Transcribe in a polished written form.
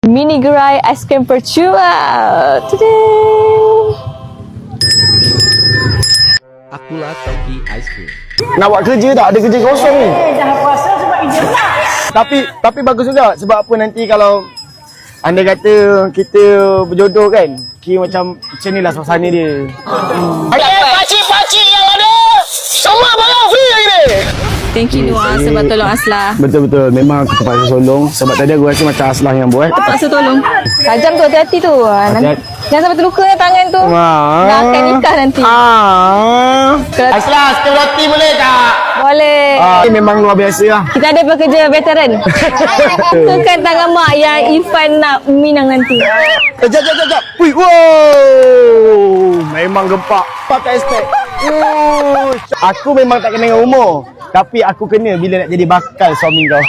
Mini gerai aiskrim percuma. Tadam! Akulah Toki Ice Cream. Nak buat kerja tak? Ada kerja kosong ni. Jangan puasa sebab izin tak. Tapi bagus juga. Sebab apa nanti kalau anda kata kita berjodoh kan, kira macam ni lah suasana dia. Pakcik-pakcik yang ada, semua barang free lagi ni. Thank you Noah sebab tolong Aslah. Betul-betul. Memang aku terpaksa tolong. Sebab tadi aku rasa macam Aslah yang buat. Terpaksa tolong. Tajam tu, hati-hati tu. Jangan sampai terluka tangan tu. Dah akan nikah nanti. Kalau- Aslah, sikit roti boleh tak? Boleh. Ini memang luar biasa lah. Kita ada pekerja veteran. Sukan tangan mak yang Irfan nak minang nanti. Sekejap. Wih, wow. Memang gempak. Tak expect. Aku memang tak kena dengan umur. Tapi aku kena bila nak jadi bakal suami kau.